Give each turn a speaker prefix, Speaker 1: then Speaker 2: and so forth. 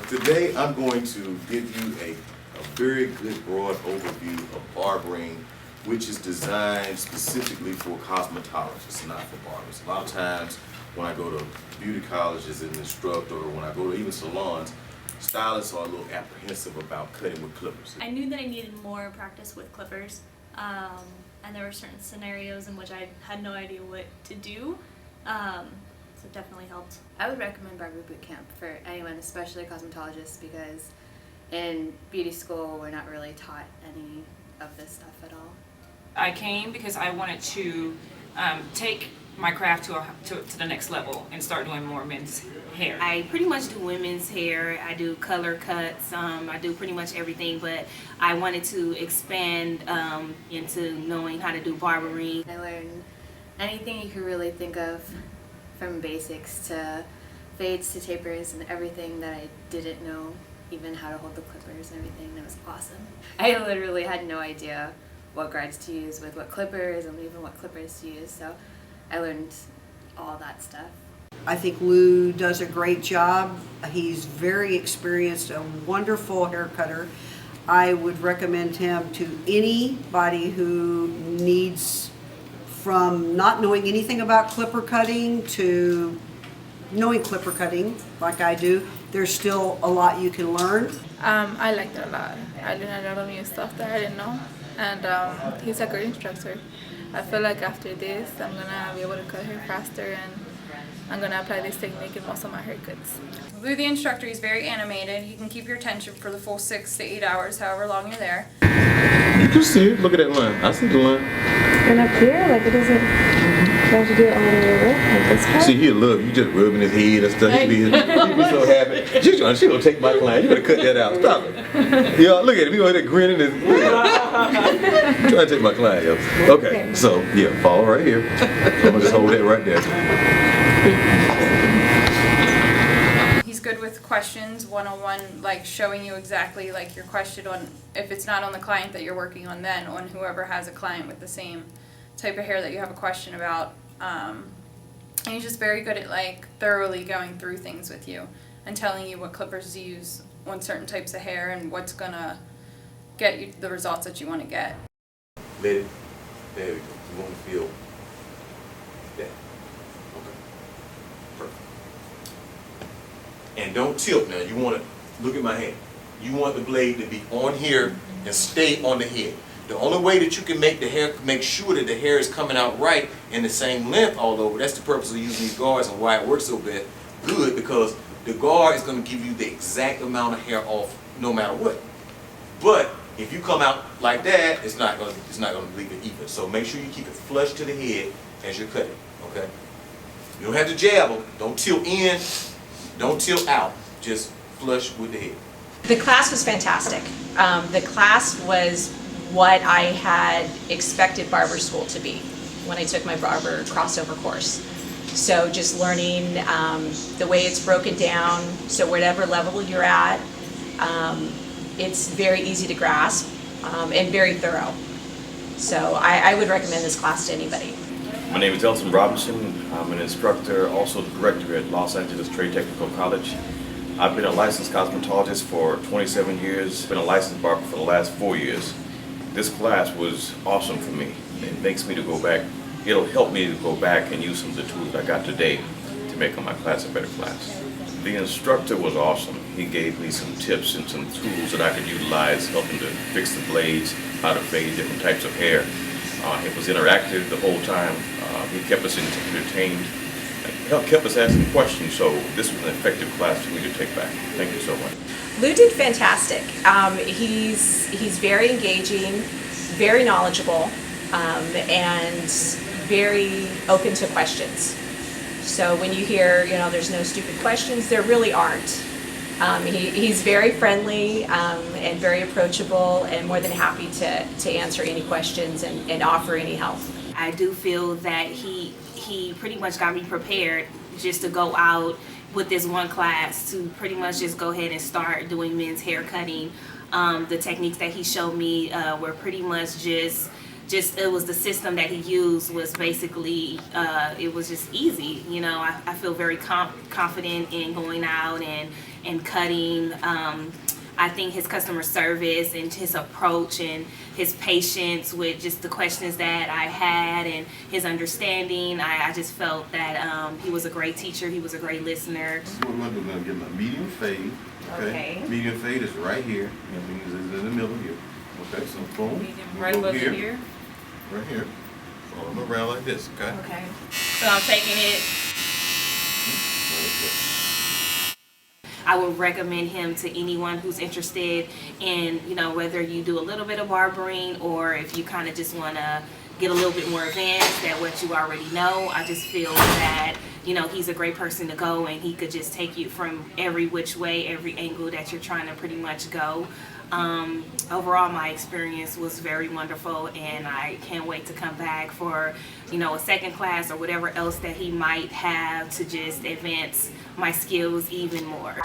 Speaker 1: Today I'm going to give you a very good broad overview of barbering, which is designed specifically for cosmetologists, not for barbers. A lot of times when I go to beauty college as an instructor, or when I go to even salons, stylists are a little apprehensive about cutting with clippers.
Speaker 2: I knew that I needed more practice with clippers, and there were certain scenarios in which I had no idea what to do, so it definitely helped.
Speaker 3: I would recommend Barber Bootcamp for anyone, especially cosmetologists, because in beauty school we're not really taught any of this stuff at all.
Speaker 4: I came because I wanted to take my craft to the next level and start doing more men's hair.
Speaker 5: I pretty much do women's hair. I do color cuts. I do pretty much everything, but I wanted to expand into knowing how to do barbering.
Speaker 3: I learned anything you could really think of, from basics to fades to tapers and everything that I didn't know, even how to hold the clippers and everything. That was awesome. I literally had no idea what guards to use with what clippers and even what clippers to use, so I learned all that stuff.
Speaker 6: I think Lou does a great job. He's very experienced, a wonderful hair cutter. I would recommend him to anybody who needs, from not knowing anything about clipper cutting to knowing clipper cutting like I do. There's still a lot you can learn.
Speaker 7: I liked it a lot. I learned a lot of new stuff that I didn't know, and he's a great instructor. I feel like after this I'm gonna be able to cut hair faster, and I'm gonna apply this technique in most of my haircuts.
Speaker 8: Lou, the instructor, is very animated. He can keep your attention for the full 6 to 8 hours, however long you're there.
Speaker 1: You can see it. Look at that line. I see the line.
Speaker 9: And up here, like it doesn't, you have to do it all the way up, like this part?
Speaker 1: See, he'll love you just rubbing his head and stuff. He'll be so happy. She gonna take my client. You better cut that out. Stop it. Yo, look at him. He over there grinning. Trying to take my client, yo. Okay, so yeah, follow right here. I'm gonna just hold that right there.
Speaker 8: He's good with questions, one-on-one, like showing you exactly like your question on, if it's not on the client that you're working on, then on whoever has a client with the same type of hair that you have a question about. And he's just very good at like thoroughly going through things with you and telling you what clippers to use on certain types of hair and what's gonna get you the results that you want to get.
Speaker 1: Let it. There we go. You want to feel that. Okay. Perfect. And don't tilt now. You want to look at my hand. You want the blade to be on here and stay on the head. The only way that you can make sure that the hair is coming out right and the same length all over, that's the purpose of using these guards and why it works so good, because the guard is going to give you the exact amount of hair off no matter what. But if you come out like that, it's not going to leave it even. So make sure you keep it flush to the head as you're cutting. Okay. You don't have to jab them. Don't tilt in. Don't tilt out. Just flush with the head.
Speaker 10: The class was fantastic. The class was what I had expected barber school to be when I took my barber crossover course. So just learning the way it's broken down, so whatever level you're at, it's very easy to grasp and very thorough. So I would recommend this class to anybody.
Speaker 11: My name is Elton Robinson. I'm an instructor, also the director at Los Angeles Trade Technical College. I've been a licensed cosmetologist for 27 years, been a licensed barber for the last 4 years. This class was awesome for me. It makes me to go back, it'll help me to go back and use some of the tools I got today to make my class a better class. The instructor was awesome. He gave me some tips and some tools that I could utilize, helping to fix the blades, how to fade different types of hair. It was interactive the whole time. He kept us entertained, kept us asking questions, so this was an effective class for me to take back. Thank you so much.
Speaker 10: Lou did fantastic. He's very engaging, very knowledgeable, and very open to questions. So when you hear, there's no stupid questions, there really aren't. He's very friendly and very approachable, and more than happy to answer any questions and offer any help.
Speaker 5: I do feel that he pretty much got me prepared just to go out with this one class to pretty much just go ahead and start doing men's hair cutting. The techniques that he showed me were pretty much just just it was the system that he used was basically it was just easy. You know, I feel very confident in going out and cutting. I think his customer service and his approach and his patience with just the questions that I had and his understanding, I just felt that he was a great teacher, he was a great listener.
Speaker 12: This is what we're going to do. We're going to give him a medium fade.
Speaker 5: Okay.
Speaker 12: Medium fade is right here. That means it's in the middle here. Okay, so boom.
Speaker 4: Medium right above the ear.
Speaker 12: Right here. Follow him around like this, okay?
Speaker 5: Okay. So I'm taking it. I would recommend him to anyone who's interested in, you know, whether you do a little bit of barbering or if you kind of just want to get a little bit more advanced at what you already know. I just feel that, you know, he's a great person to go and he could just take you from every which way, every angle that you're trying to pretty much go. Overall, my experience was very wonderful and I can't wait to come back for, you know, a second class or whatever else that he might have to just advance my skills even more.